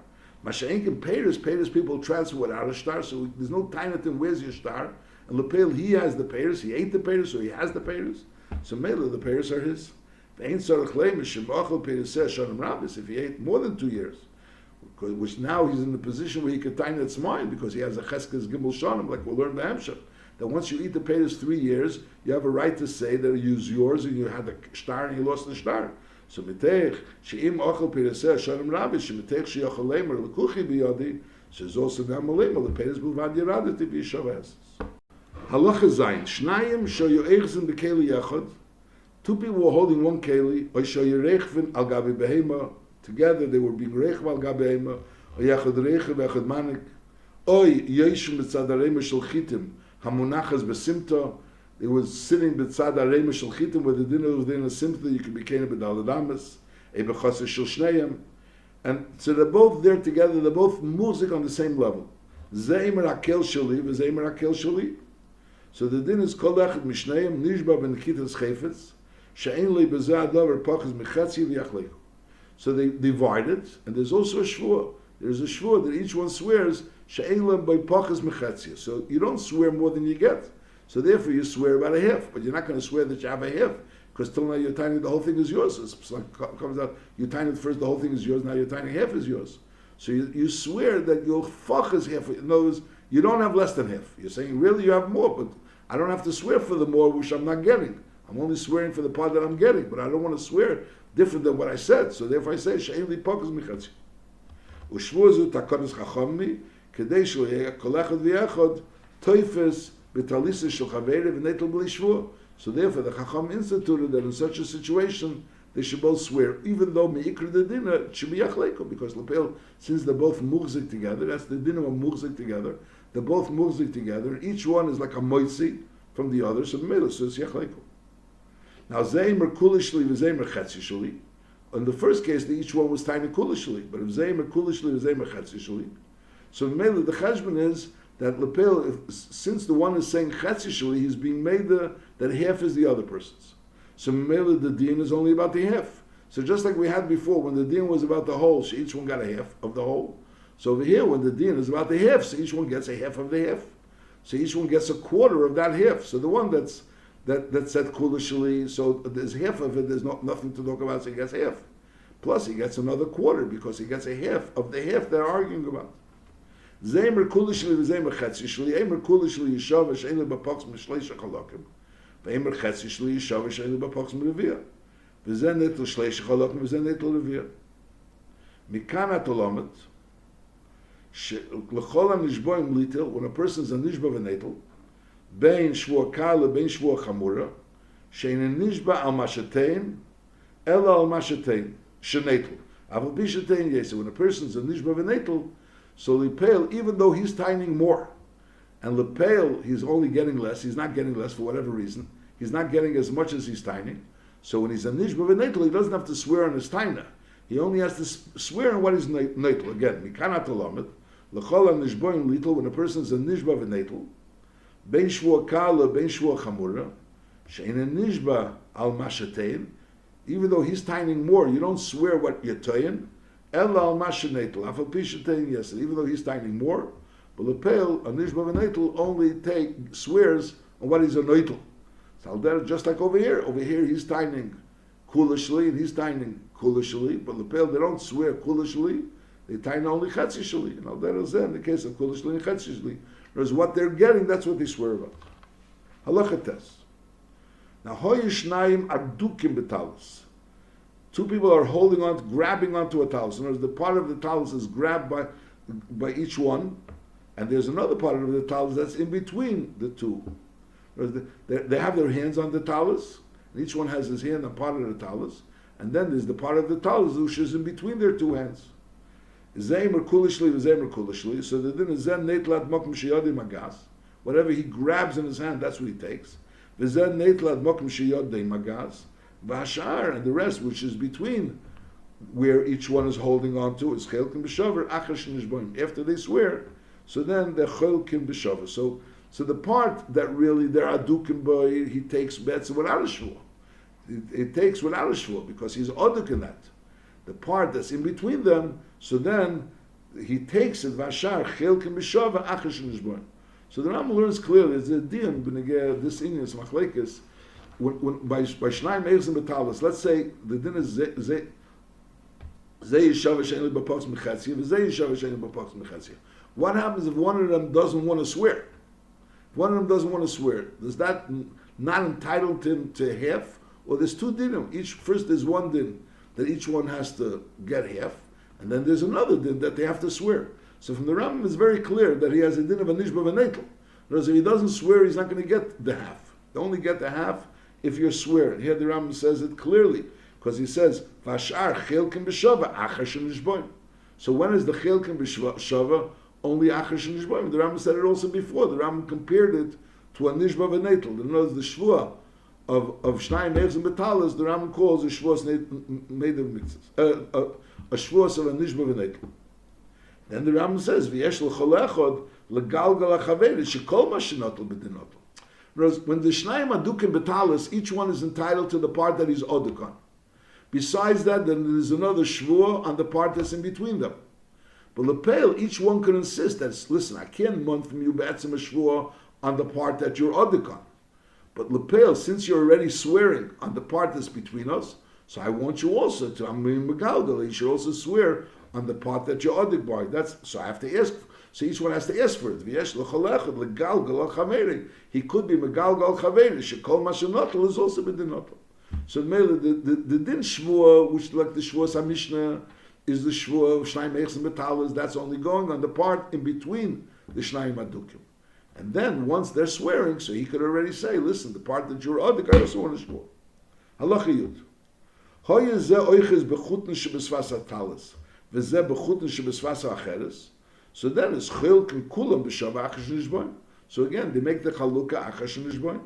Masha'inkin payers people transfer without a star, so there's no time at him, where's your star? And Lepel, he has the payers, he ate the payers, so he has the payers. So Mela, the payers are his. If he ate more than 2 years, which now he's in the position where he could time it's mine, because he has a cheskes gimel shanim, like we'll learn the Hamshach, that once you eat the payers 3 years, you have a right to say that it was yours and you had the star and you lost the star. So mitech she'im ochel piraseh shanim rabbi shemitech she'ochel lemer lekuchi biyadi she'zos gam lemer lepeiras bilvad yeradet b'yishavas. Halacha zayin shnayim shoyoechzin b'keli yachad. 2 people were holding one keli. Or shoyorechvin al gabi behema. Together they were being rechv al gabi behema. Or yachad rechev yachad manik. Oy yeshim b'tzadarema shel chitim Hamunachas besimta. It was sitting b'tzad arei shel chitim, where the dinner was within a simta. You could be kena b'daladamas, a b'chasser shel shneim, and so they're both there together. They're both music on the same level. Zeimer hakel sheli v'zeimer hakel sheli. So the din is kol echad mishneim nishba b'nekitas chayfetz she'en li b'zeh adavar pachas mechatzi v'yachleiku. So they divide it, and there's also a shvur. There's a shvur that each one swears she'en li by pachas mechatzi. So you don't swear more than you get. So therefore you swear about a half, but you're not going to swear that you have a half, because till now you're tiny, the whole thing is yours. It's like comes out, you're tiny at first, the whole thing is yours, now you're tiny, half is yours. So you swear that your fuck is half. In other words, you don't have less than half. You're saying, really, you have more, but I don't have to swear for the more which I'm not getting. I'm only swearing for the part that I'm getting, but I don't want to swear different than what I said. So therefore I say, she'en li pachas mechatzi. U'shvur zu takanas chachamni, kedei shelo yeh kol echad v'yechad toifes b'talisa shel chaveri v'netel b'li shvur. So therefore the chacham instituted that in such a situation they should both swear, even though me'ikra the dinner it should be yachleiko, because lapel, since they're both muhzik together, that's the dinner of muhzik together. They're both muhzik together, and each one is like a moitzi from the other, so mele, so it's yachleiko. Now zeimer kulishli v'zeimer chatzishli. In the first case, each one was tiny kulishli, but if zeimer kulishli v'zeimer chatzishli, so mele the cheshbon is that lapel, since the one is saying chatzishli, he's being made that half is the other person's. So mele the din is only about the half. So just like we had before, when the din was about the whole, so each one got a half of the whole. So over here, when the din is about the half, so each one gets a half of the half. So each one gets a quarter of that half. So the one that said kulishali, so there's half of it, there's nothing to talk about, so he gets half. Plus he gets another quarter because he gets a half of the half they're arguing about. Zeimer kulishali v'zeimer chatzishli, eimer kulishali yishav v'she'en b'pachs m'shleish ha'chalakim. V'eimer chatzishli yishav v'she'en b'pachs m'reviyah. V'zeh netel shleish ha'chalakim v'zeh netel reviyah. Mikan ha'tolamet, l'chol ha'nishboim litel, when a person is a nishba v'netel, bein shvua kala, bein shvua chamura, she'en nishba al mashatein, ela al mashatein, shenetel. Aval bishatein yesa, when a person is a nishba v'netel, so lepel, even though he's tining more, and lepel, he's only getting less, he's not getting less for whatever reason, he's not getting as much as he's tining, so when he's a nishba v'netel, he doesn't have to swear on his taina. He only has to swear on what is netel. Again, mikanat olamet, l'chol ha-nishboim litel, when a person is a nishba v'netel, bein shvua kala, bein shvua chamura, she'en a nishba al mashatein, even though he's tining more, you don't swear what you're toyin, ela al mashanetel, afal pishatein yes, even though he's tining more, but lepel, a nishba v'netel, only swears on what he's a netel. So just like over here he's tining kulishli, and he's tining kulishli, but lepel, they don't swear kulishli, they tine only chatzishli. And al is in the case of kulishli and chatzishli. Whereas what they're getting, that's what they swear about. Halacha test. Now, hoyishnayim adukim betalis. Two people are holding on, grabbing onto a talus. In other words, the part of the talus is grabbed by each one, and there's another part of the talus that's in between the two. They have their hands on the talus, and each one has his hand on part of the talus, and then there's the part of the talus which is in between their two hands. Zeimer kulishli v'zeimer kulishli. So the din is zen neitlat mokum sheyodi magas. Whatever he grabs in his hand, that's what he takes. V'zen neitlat mokum sheyodi magas. V'hashar, and the rest, which is between where each one is holding on to, is chelkin b'shaver achash nishboim. After they swear, so then they're chelkin b'shaver. So the part that really they're adukim boy, he takes bets without a shvur. It takes without a shvur because he's aduk in that. The part that's in between them, so then he takes it vashar chelkim b'shaver achash nishboim. So the Rambam learns clearly there's a din b'negeh this Indian machlekes. When by shnayim meizim betalis, let's say the din is ze yishav she'en b'pachs mechatzia, v'ze yishav she'en b'pachs mechatzia. What happens if one of them doesn't want to swear? If one of them doesn't want to swear, does that not entitle him to half? Or there's two dinim. First there's one din that each one has to get half, and then there's another din that they have to swear. So from the Rambam it's very clear that he has a din of a nishba v'netel. Whereas if he doesn't swear, he's not going to get the half. They only get the half if you're swearing. Here the Rambam says it clearly, because he says, Vashar chelkim b'shava, achash nishboim. So when is the chelkim b'shava? Only achash nishboim. The Rambam said it also before. The Rambam compared it to a Nishba V'Netel. In other words, the Shvua of Shnayim Mechzim Betalas, the Rambam calls a Shvuas made of mitzvahs. A Shvuas of a Nishba V'Netel. Then the Rambam says, V'yesh l'chol echad l'galgal ha'chaveri shekol ma shenotel b'dinotel. When the Shnayim Adukim Betalas, each one is entitled to the part that he's oduk on. Besides that, then there is another Shvua on the part that's in between them. But Lepel, each one could insist that, listen, I can't want from you Be'etzim a Shvua on the part that you're oduk on. But Lepel, since you're already swearing on the part that's between us, so I want you also to, I'm Megalgal, you should also swear on the part that you're oduk by. So I have to ask, so each one has to ask for it. He could be Megalgal Chaveri, Shekol Mashanotel is also B'dinotel. So the din Shvua, which like the Shvua Samishna, is the Shvua of Shnayim Mechzim Betalas, that's only going on the part in between the Shnayim Adukim. And then once they're swearing, so he could already say, listen, the part that you're odik, I also want to Shvua. Halacha Yud. Hoye ze oiches bechutn shebesvas hatalas, veze bechutn shebesvas hacheres. So then it's chilk and kulam b'shav achash nishboin. So again, they make the chalukah achash nishboin.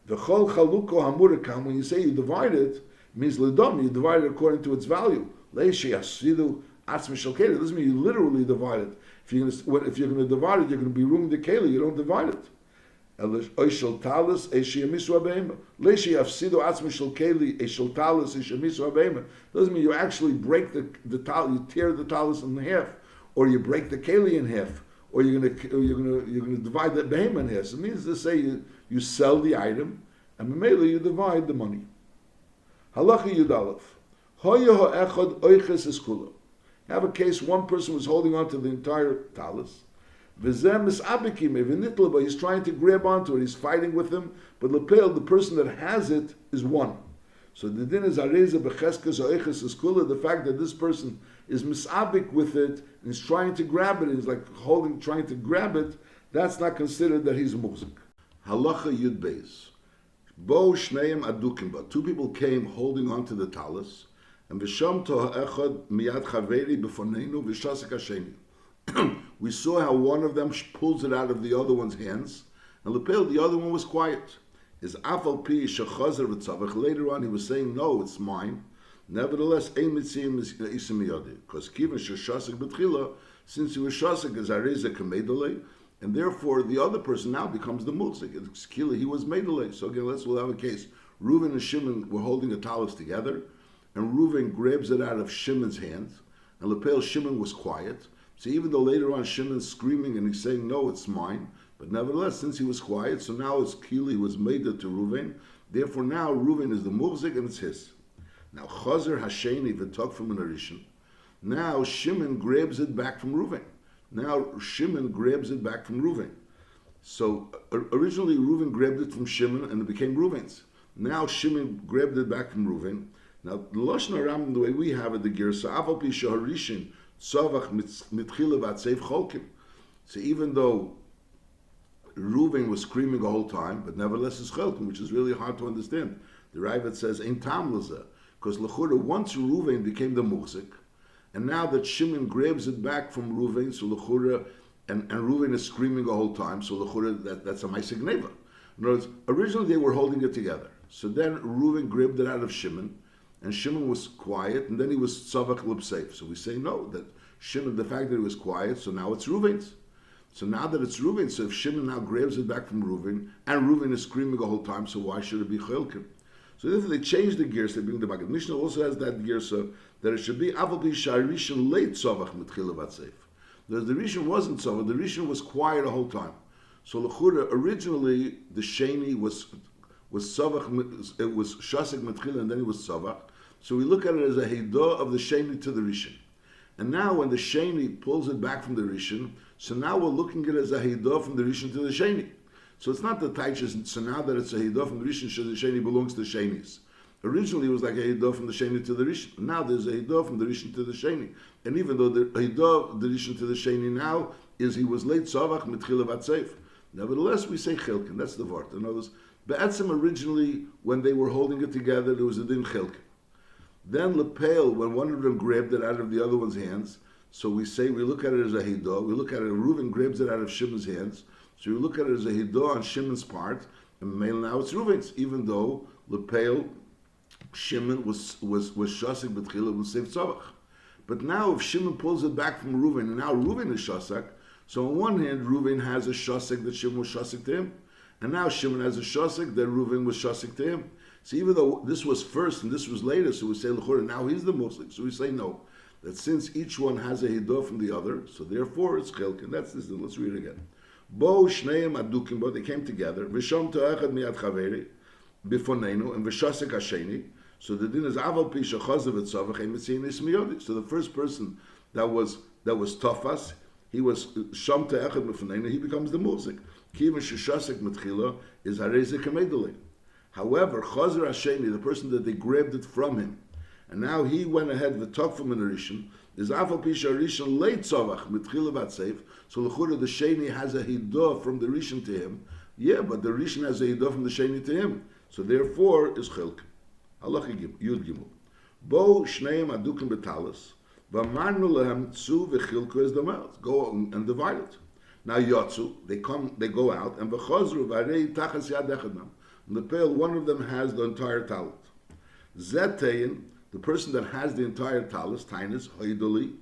The chol chaluko hamurakam, when you say you divide it, means ledom, you divide it according to its value. Leishi yasidu atzmi shalkeda. Doesn't mean you literally divide it. If you're going to divide it, you're going to be ruining the keli. You don't divide it. Oishal talis eishi yamisu abeima. Leishi yafsidu atzmi shalkeli eishal talis eishi yamisu abeima. Doesn't mean you actually break the talis, you tear the talis in half, or you break the keli in half, or you're going to divide the behemoth in half. So it means to say you sell the item, and mainly you divide the money. Halacha Yudalef. Hoya ha'echad oiches es kula. You have a case, one person was holding on to the entire talis. V'zeh misabikim evinitla, but he's trying to grab onto it. He's fighting with him, but lepel, the person that has it, is one. So the din is areza becheskes oiches es kula. The fact that this person is misabik with it and is trying to grab it, he's like trying to grab it. That's not considered that he's a muzik. Halacha Yud Beis. Bo shneim adukim ba. Two people came holding on to the talis, and v'sham to ha'echad miyad chaveri b'fonenu v'shasek hasheni. We saw how one of them pulls it out of the other one's hands, and lepel, the other one was quiet. Is afal pi shechazer v'tzavach. Later on, he was saying, "No, it's mine." Nevertheless, ein mitziyim is isim miyadi, because kiven sheshasek b'tchila, since he was shasek as areza kamedolei. And therefore, the other person now becomes the mutzik. It's kila, he was medalei. So again, we'll have a case. Reuven and Shimon were holding a talis together, and Reuven grabs it out of Shimon's hands, and lepel Shimon was quiet. So even though later on Shimon's screaming and he's saying, "No, it's mine," but nevertheless, since he was quiet, so now it's kila, he was made to Reuven. Therefore, now Reuven is the mutzik and it's his. Now chazer hasheni v'tok from an arishin. Now Shimon grabs it back from Reuven. Now Shimon grabs it back from Reuven. So originally Reuven grabbed it from Shimon and it became Reuven's. Now Shimon grabbed it back from Reuven. Now the Lashon Haram, the way we have it, the Gersa Aval Pi Shaharishin Tzavach Mitchila Vatsev Cholkim. So even though Reuven was screaming the whole time, but nevertheless it's Cholkim, which is really hard to understand. The Raavad says Ein Tam Laza, because Lechura, once Reuven became the Muzik, and now that Shimon grabs it back from Reuven, so Lechura, and Reuven is screaming the whole time, so Lechura, that's a Maisik Neva. In other words, originally they were holding it together. So then Reuven grabbed it out of Shimon, and Shimon was quiet, and then he was Tzavach L'Pseif. So we say no, that Shimon, the fact that he was quiet, so now it's Reuven's. So now that it's Reuven, so if Shimon now grabs it back from Reuven, and Reuven is screaming the whole time, so why should it be Chelkim? So therefore they changed the gears, they bring the Maggid. Mishnah also has that gear, so that it should be Aval Pi Shaharishin late Tzavach Mitchila Vatseif. The Rishon wasn't Tzavach, the Rishon was quiet the whole time. So L'chura, originally the Sheni was Tzavach, it was Shasek Mitchila, and then it was Tzavach. So we look at it as a Heidah of the Sheni to the Rishon. And now when the Sheni pulls it back from the Rishon, so now we're looking at it as a Heidah from the Rishon to the Sheni. So it's not the Taichas, so now that it's a Heidah from the Rishon, so the Sheni belongs to the Shenis. Originally it was like a Heidah from the Sheni to the Rishon. Now there's a Heidah from the Rishon to the Sheni. And even though the Heidah of the Rishon to the Sheni now is he was late Tzavach Mitchila Vatseif. Nevertheless, we say Chilkin, that's the word. In other words, Be'etzim originally, when they were holding it together, there was a din Chilkin. Then Lepel, when one of them grabbed it out of the other one's hands, so we look at it as a Heidah, we look at it, Reuven grabs it out of Shimon's hands, So you look at it as a hidah on Shimon's part, and now it's Reuven's, even though Lepel Shimon was shasik b'tchila with seif tzavach. But now if Shimon pulls it back from Reuven, and now Reuven is shasak, so on one hand Reuven has a shasik that Shimon was shasik to him, and now Shimon has a shasik that Reuven was shasik to him. So even though this was first and this was later, so we say l'chora, now he's the musik. So we say no, that since each one has a hidah from the other, so therefore it's chilk, and that's this. Let's read it again. Bo shneim adukim bo, they came together. V'sham to'echad miyad chaveri bifonenu, and v'shasik hasheni. So the din is aval pi shechazav etzavach ein mitziyin ismiyodi. So the first person that was tafas, he was sham to'echad bifonenu, he becomes the musik. Kiva sheshasik mitchila is hareze kamedele. However, chazer hasheni, the person that they grabbed it from him, and now he went ahead with talk from an Rishon, is aval pi she'Rishon leit tzavach mitchila vatseif. So l'chura the sheni has a hidah from the Rishon to him. Yeah, but the Rishon has a hidah from the sheni to him. So therefore is chilk. Halacha Yud Gimel. Bo shneim adukim betalis, v'amarnu lehem tzu v'chilku es damel. Go and divide it. Now yotzu, they go out, and v'chozru v'arei tachas yad echadnam. In the pale, one of them has the entire talit. Zetein, the person that has the entire talis, tainus, hoidoli,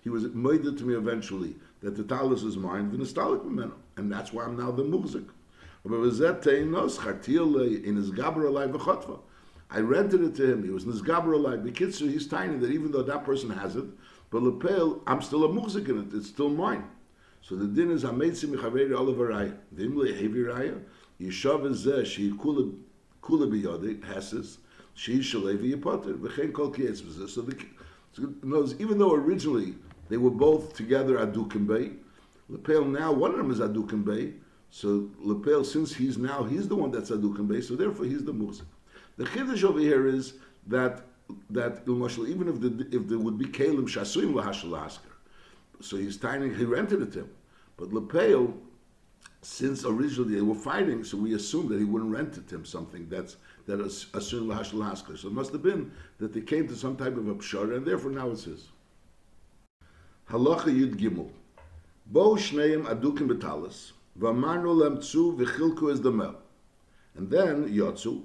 he was moided to me eventually that the talis is mine, v'nistalik memeno, and that's why I'm now the muzik. But zetein nos chartiel in his gabra alai v'chotva. I rented it to him. He was nizgaber alai. B'kitzur, he's tiny that even though that person has it, but lepel, I'm still a muzik in it. It's still mine. So the din is ameitzi michaveri olavaraya. Dimle heavy raya. Yishav zeh she kula biyodi hases she shalevi yipoter v'chein kol kietz b'zeh. So even though originally they were both together adukim bay, lepel now one of them is adukim bay. So lepel, since he's the one that's adukim bay, so therefore he's the muzik. The chiddush over here is that even if there would be kelim shasuim lahashal asker, so he rented it to him, but lepel, since originally they were fighting, so we assume that he wouldn't rent it to him something that is assuim lahashal asker. So it must have been that they came to some type of a pshara, and therefore now it's his. Halacha Yud Gimel. Bo shneim adukim betalis v'amarnu lem tzu v'chilku es damel, and then yotzu.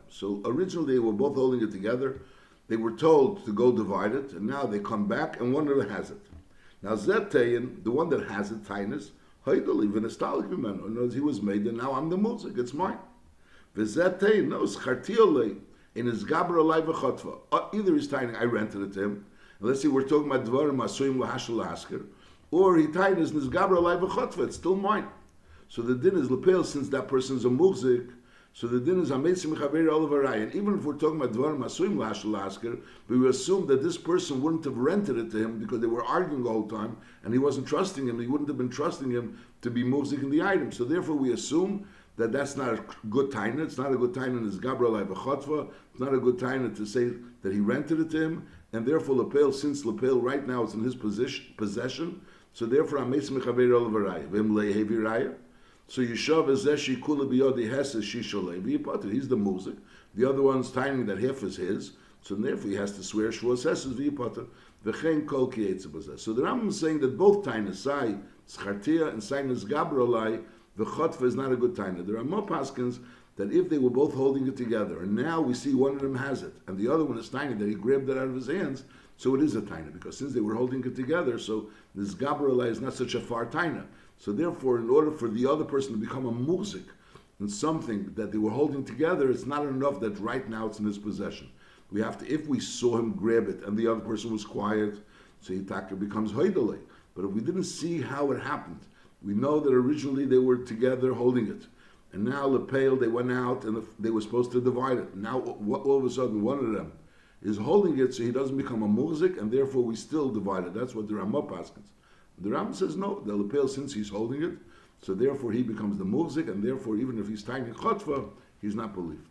So originally they were both holding it together. They were told to go divide it, and now they come back, and one of them has it. Now Zetein, the one that has it, Tainus, he was made, and now I'm the muzik, it's mine. Zetein knows Chartiole in his Gabra Alai v'chotva. Either he's tiny, I rented it to him. And let's see, we're talking about Dvarim Asuim Lahashal Asker, or he Tainus in his Gabra Alai v'chotva, it's still mine. So the din is lepel, since that person's a muzik. So the din is ameitzi michaveri olavaraya. And even if we're talking about dvarim asuim lahashal asker, we assume that this person wouldn't have rented it to him because they were arguing the whole time, and he wasn't trusting him. He wouldn't have been trusting him to be muzik in the item. So therefore, we assume that that's not a good taina. It's not a good taina in his gabra alai v'chotva. It's not a good taina to say that he rented it to him. And therefore, lepel, since lepel right now is in his possession, so therefore ameitzi michaveri olavaraya. V'im lehevi raya. So Yishav is Zeshi Kula Biyodi Heses Shisholei V'yipater. He's the muzik. The other one's timing that half is his. So therefore he has to swear Shvos Heses V'yipater. V'chein Kol Kietze. So the Rambam is saying that both tainas, Sai Tzchartia and Sai Nizgabrolai, V'chotva is not a good taina. There are more paskins that if they were both holding it together, and now we see one of them has it, and the other one is tiny that he grabbed it out of his hands, so it is a taina, because since they were holding it together, so this Gabrolai is not such a far taina. So therefore, in order for the other person to become a muzik in something that they were holding together, it's not enough that right now it's in his possession. We have to, if we saw him grab it and the other person was quiet, so Yitaka becomes hoidale. But if we didn't see how it happened, we know that originally they were together holding it. And now Lepel, they went out and they were supposed to divide it. Now all of a sudden one of them is holding it so he doesn't become a muzik, and therefore we still divide it. That's what the Ramah paskins. The Ram says no, the lepel, since he's holding it, so therefore he becomes the muzik, and therefore even if he's tying a chotva, he's not believed.